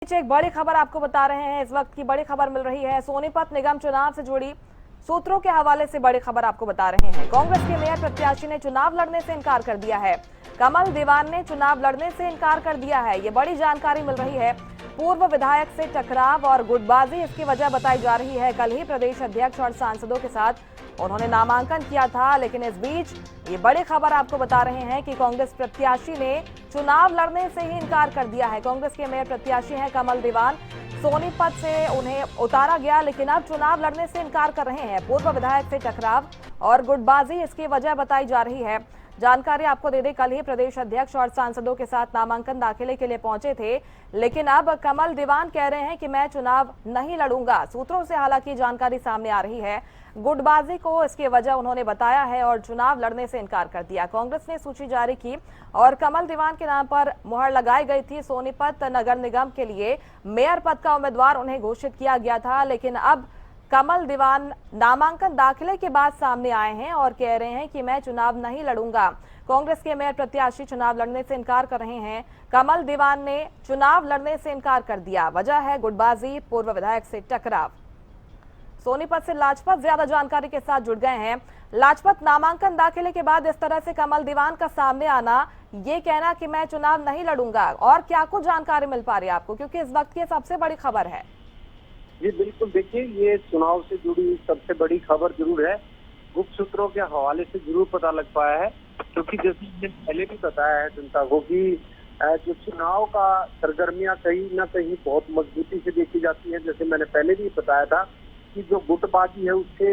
एक बड़ी खबर आपको बता रहे हैं। इस वक्त की बड़ी खबर मिल रही है सोनीपत निगम चुनाव से जुड़ी सूत्रों के हवाले से बड़ी खबर आपको बता रहे हैं। कांग्रेस के मेयर प्रत्याशी ने चुनाव लड़ने से इनकार कर दिया है। कमल दीवान ने चुनाव लड़ने से इनकार कर दिया है। ये बड़ी जानकारी मिल रही है। पूर्व विधायक से टकराव और गुटबाजी इसकी वजह बताई जा रही है। कल ही प्रदेश अध्यक्ष और सांसदों के साथ उन्होंने नामांकन किया था, लेकिन इस बीच ये बड़ी खबर आपको बता रहे हैं कि कांग्रेस प्रत्याशी ने चुनाव लड़ने से ही इनकार कर दिया है। कांग्रेस के मेयर प्रत्याशी हैं कमल दीवान। सोनीपत से उन्हें उतारा गया, लेकिन अब चुनाव लड़ने से इनकार कर रहे हैं। पूर्व विधायक से टकराव और गुटबाजी इसकी वजह बताई जा रही है। जानकारी आपको दे दें, कल ही प्रदेश अध्यक्ष और सांसदों के साथ नामांकन दाखिले के लिए पहुंचे थे, लेकिन अब कमल दीवान कह रहे हैं कि मैं चुनाव नहीं लड़ूंगा। सूत्रों से हालांकि जानकारी सामने आ रही है। गुटबाजी को इसकी वजह उन्होंने बताया है और चुनाव लड़ने से इनकार कर दिया। कांग्रेस ने सूची जारी की और कमल दीवान के नाम पर मुहर लगाई गई थी। सोनीपत नगर निगम के लिए मेयर पद का उम्मीदवार उन्हें घोषित किया गया था, लेकिन अब कमल दीवान नामांकन दाखिले के बाद सामने आए हैं और कह रहे हैं कि मैं चुनाव नहीं लड़ूंगा। कांग्रेस के मेयर प्रत्याशी चुनाव लड़ने से इनकार कर रहे हैं। कमल दीवान ने चुनाव लड़ने से इनकार कर दिया। वजह है गुटबाजी, पूर्व विधायक से टकराव। सोनीपत से लाजपत ज्यादा जानकारी के साथ जुड़ गए हैं। लाजपत, नामांकन दाखिले के बाद इस तरह से कमल दीवान का सामने आना, ये कहना कि मैं चुनाव नहीं लड़ूंगा, और क्या कुछ जानकारी मिल पा रही है आपको, क्योंकि इस वक्त की सबसे बड़ी खबर है? जी बिल्कुल, देखिए ये चुनाव से जुड़ी सबसे बड़ी खबर जरूर है। गुप्त सूत्रों के हवाले से जरूर पता लग पाया है, क्योंकि जैसे हमने पहले भी बताया है जनता को कि जो चुनाव का सरगर्मियां कहीं ना कहीं बहुत मजबूती से देखी जाती है। जैसे मैंने पहले भी बताया था कि जो गुटबाजी है उससे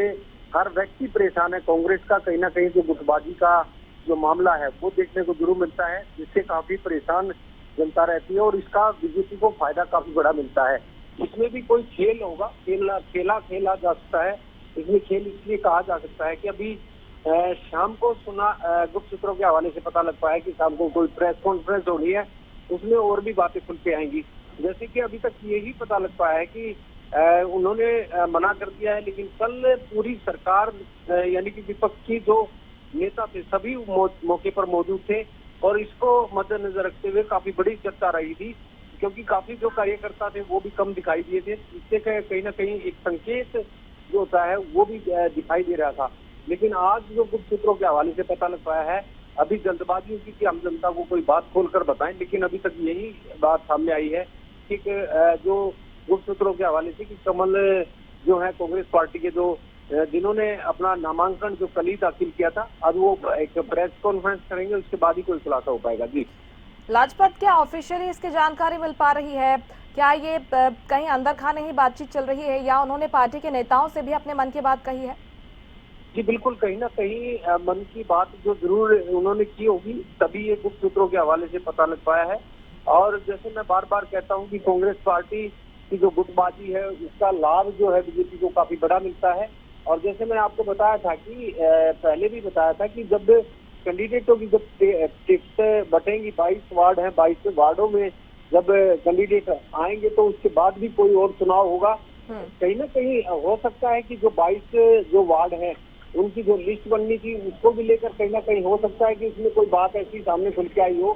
हर व्यक्ति परेशान है। कांग्रेस का कहीं ना कहीं जो गुटबाजी का जो मामला है वो देखने को जरूर मिलता है, जिससे काफी परेशान जनता रहती है और इसका बीजेपी को फायदा काफी बड़ा मिलता है। इसमें भी कोई खेल होगा, खेला जा सकता है। इसमें खेल इसलिए कहा जा सकता है कि अभी शाम को गुप्त सूत्रों के हवाले से पता लग पाया कि शाम को कोई प्रेस कॉन्फ्रेंस होनी है, उसमें और भी बातें खुल के आएंगी। जैसे कि अभी तक यही पता लग पाया है कि उन्होंने मना कर दिया है, लेकिन कल पूरी सरकार यानी कि विपक्ष की जो नेता थे सभी मौके पर मौजूद थे और इसको मद्देनजर रखते हुए काफी बड़ी चर्चा रही थी, क्योंकि काफी जो कार्यकर्ता थे वो भी कम दिखाई दिए थे। इससे कहीं ना कहीं एक संकेत जो होता है वो भी दिखाई दे रहा था। लेकिन आज जो गुप्त सूत्रों के हवाले से पता लग पाया है, अभी जल्दबाजी होगी कि हम जनता को कोई बात खोलकर बताएं, लेकिन अभी तक यही बात सामने आई है कि जो गुप्त सूत्रों के हवाले से कि कमल जो है कांग्रेस पार्टी के जो जिन्होंने अपना नामांकन जो कल ही दाखिल किया था, अब वो एक प्रेस कॉन्फ्रेंस करेंगे, उसके बाद ही कोई खुलासा हो पाएगा। जी लाजपत, क्या ऑफिशियली इसकी जानकारी मिल पा रही है? क्या ये कहीं अंदर खाने ही बातचीत चल रही है, या उन्होंने पार्टी के नेताओं से भी अपने मन की बात कही है? जी बिल्कुल, कहीं ना कहीं मन की बात जो जरूर उन्होंने की होगी, तभी ये गुप्त सूत्रों के हवाले से पता लग पाया है। और जैसे मैं बार बार कहता हूं कि कांग्रेस पार्टी की जो गुटबाजी है उसका लाभ जो है बीजेपी को काफी बड़ा मिलता है। और जैसे मैंने आपको बताया था कि पहले भी बताया था कि जब कैंडिडेटों की जब टिकट बटेंगी, 22 वार्ड है, 22 वार्डों में जब कैंडिडेट आएंगे तो उसके बाद भी कोई और चुनाव होगा। कहीं ना कहीं हो सकता है कि जो 22 जो वार्ड है उनकी जो लिस्ट बननी थी उसको भी लेकर कहीं ना कहीं हो सकता है कि इसमें कोई बात ऐसी सामने खुल के आई हो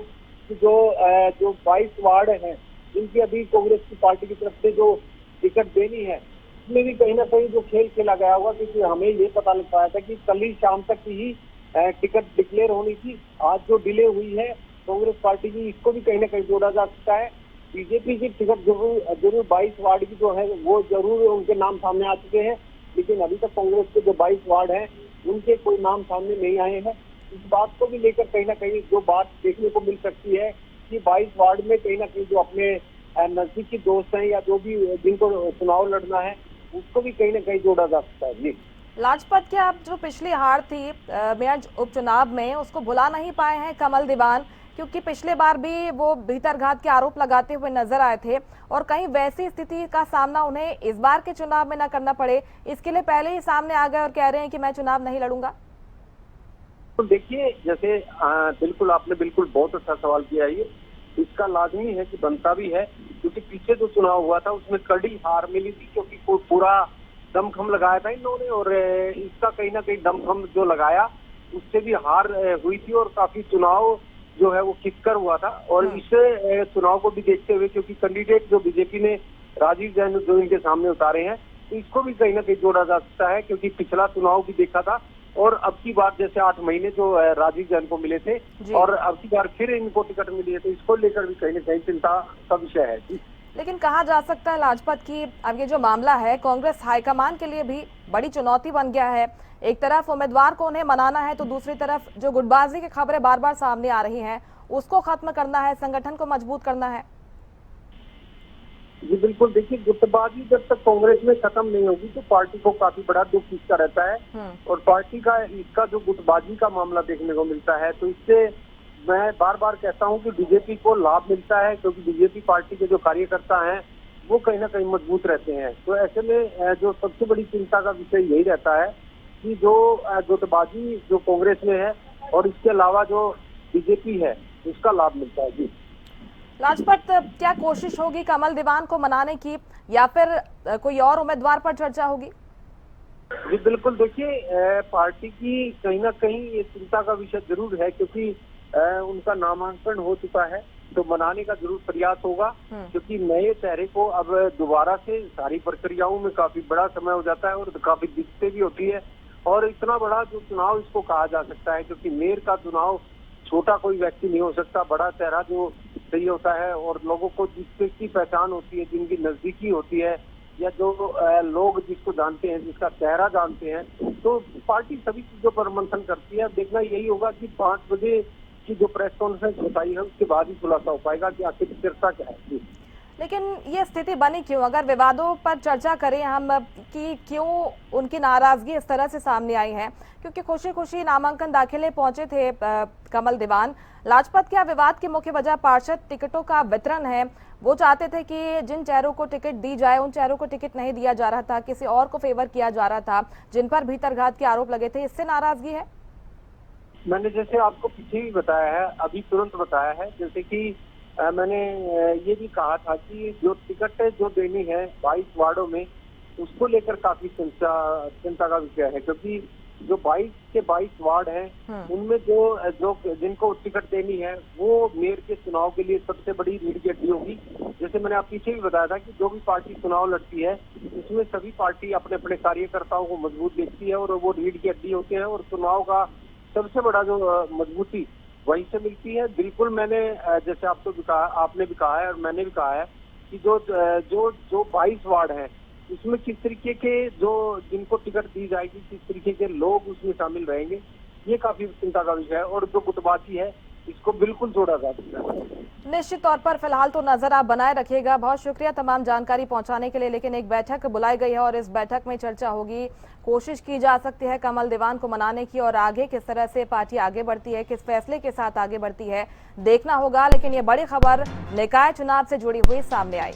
कि जो 22 वार्ड है जिनकी अभी कांग्रेस की पार्टी की तरफ से जो टिकट देनी है, उसमें भी कहीं ना कहीं जो खेल खेला गया होगा। क्योंकि हमें ये पता लग पाया था कि कल ही शाम तक ही टिकट डिक्लेयर होनी थी। आज जो डिले हुई है कांग्रेस पार्टी की, इसको भी कहीं ना कहीं जोड़ा जा सकता है। बीजेपी की टिकट जरूर 22 वार्ड की जो है वो जरूर उनके नाम सामने आ चुके हैं, लेकिन अभी तक कांग्रेस के जो 22 वार्ड हैं उनके कोई नाम सामने नहीं आए हैं। इस बात को भी लेकर कहीं ना कहीं जो बात देखने को मिल सकती है कि 22 वार्ड में कहीं ना कहीं जो अपने नजदीकी दोस्त हैं या जो भी जिनको चुनाव लड़ना है उसको भी कहीं ना कहीं जोड़ा जा सकता है। जी लाजपत, क्या आप जो पिछली हार थी मेयर उपचुनाव में उसको भुला नहीं पाए हैं कमल दीवान? क्योंकि पिछले बार भी वो भीतरघात के आरोप लगाते हुए नजर आए थे, और कहीं वैसी स्थिति का सामना उन्हें इस बार के चुनाव में न करना पड़े, इसके लिए पहले ही सामने आ गए और कह रहे हैं कि मैं चुनाव नहीं लड़ूंगा। तो देखिए, जैसे बिल्कुल आपने बिल्कुल बहुत अच्छा सवाल किया है। ये इसका लाजमी है कि बनता भी है, क्योंकि पीछे जो चुनाव हुआ था उसमें कड़ी हार मिली थी, क्योंकि पूरा दमखम लगाया था इन्होंने और इसका कहीं ना कहीं दमखम जो लगाया उससे भी हार हुई थी और काफी चुनाव जो है वो किक्कर हुआ था। और इस चुनाव को भी देखते हुए, क्योंकि कैंडिडेट जो बीजेपी ने राजीव जैन जो इनके सामने उतारे हैं, तो इसको भी कहीं ना कहीं जोड़ा जा सकता है, क्योंकि पिछला चुनाव भी देखा था और अब की बार जैसे 8 महीने जो राजीव जैन को मिले थे और अब की बार फिर इनको टिकट मिली है, तो इसको लेकर भी कहीं ना कहीं चिंता का विषय है जी। लेकिन कहा जा सकता है लाजपत की अब ये जो मामला है कांग्रेस हाईकमान के लिए भी बड़ी चुनौती बन गया है। एक तरफ उम्मीदवार को उन्हें मनाना है, तो दूसरी तरफ जो गुटबाजी की खबरें बार बार सामने आ रही हैं उसको खत्म करना है, संगठन को मजबूत करना है। जी बिल्कुल, देखिए गुटबाजी जब तक कांग्रेस में खत्म नहीं होगी तो पार्टी को काफी बड़ा दुख इसका रहता है। और पार्टी का इसका जो गुटबाजी का मामला देखने को मिलता है, तो इससे मैं बार बार कहता हूं कि बीजेपी को लाभ मिलता है, क्योंकि बीजेपी पार्टी के जो कार्यकर्ता हैं वो कहीं ना कहीं मजबूत रहते हैं। तो ऐसे में जो सबसे बड़ी चिंता का विषय यही रहता है कि जो गुटबाजी जो कांग्रेस में है और इसके अलावा जो बीजेपी है उसका लाभ मिलता है। जी लाजपत, क्या कोशिश होगी कमल दीवान को मनाने की या फिर कोई और उम्मीदवार पर चर्चा होगी? जी बिल्कुल, देखिए पार्टी की कहीं ना कहीं ये चिंता का विषय जरूर है, क्योंकि उनका नामांकन हो चुका है, तो मनाने का जरूर प्रयास होगा। क्योंकि नए चेहरे को अब दोबारा से सारी प्रक्रियाओं में काफी बड़ा समय हो जाता है और काफी दिक्कतें भी होती है। और इतना बड़ा जो चुनाव इसको कहा जा सकता है, क्योंकि मेयर का चुनाव छोटा कोई व्यक्ति नहीं हो सकता, बड़ा चेहरा जो सही होता है और लोगों को जिसकी पहचान होती है, जिनकी नजदीकी होती है, या जो लोग जिसको जानते हैं, जिसका चेहरा जानते हैं, तो पार्टी सभी चीजों पर मंथन करती है। देखना यही होगा कि 5 बजे की जो प्रेस कॉन्फ्रेंस बताई है उसके बाद ही खुलासा हो पाएगा कि आखिर चर्चा क्या है। लेकिन ये स्थिति बनी क्यों? अगर विवादों पर चर्चा करें हम कि क्यों उनकी नाराजगी इस तरह से सामने आई है, क्योंकि खुशी खुशी नामांकन दाखिले पहुंचे थे कमल दीवान। लाजपत, क्या विवाद की मुख्य वजह पार्षद टिकटों का वितरण है? वो चाहते थे कि जिन चेहरों को टिकट दी जाए उन चेहरों को टिकट नहीं दिया जा रहा था, किसी और को फेवर किया जा रहा था, जिन पर भीतरघात के आरोप लगे थे, इससे नाराजगी है? मैंने जैसे आपको पीछे भी बताया है, अभी तुरंत बताया है, जैसे कि मैंने ये भी कहा था कि जो टिकट जो देनी है 22 वार्डों में, उसको लेकर काफी चिंता का विषय है। क्योंकि जो 22 के 22 वार्ड हैं उनमें जो जिनको टिकट देनी है वो मेयर के चुनाव के लिए सबसे बड़ी रीढ़ की हड्डी होगी। जैसे मैंने आप पीछे भी बताया था कि जो भी पार्टी चुनाव लड़ती है उसमें सभी पार्टी अपने अपने कार्यकर्ताओं को मजबूत देखती है और वो रीढ़ की हड्डी होते हैं, और चुनाव का सबसे बड़ा जो मजबूती वहीं से मिलती है। बिल्कुल, मैंने जैसे आपको भी कहा, आपने भी कहा है और मैंने भी कहा है कि जो 22 वार्ड हैं उसमें किस तरीके के जिनको टिकट दी जाएगी, किस तरीके के लोग उसमें शामिल रहेंगे, ये काफी चिंता का विषय है। और जो गुटबाजी है इसको बिल्कुल जोड़ा जा सकता है। निश्चित तौर पर फिलहाल तो नजर आप बनाए रखिएगा। बहुत शुक्रिया तमाम जानकारी पहुंचाने के लिए। लेकिन एक बैठक बुलाई गई है और इस बैठक में चर्चा होगी, कोशिश की जा सकती है कमल दीवान को मनाने की, और आगे किस तरह से पार्टी आगे बढ़ती है, किस फैसले के साथ आगे बढ़ती है, देखना होगा। लेकिन ये बड़ी खबर निकाय चुनाव से जुड़ी हुई सामने आई।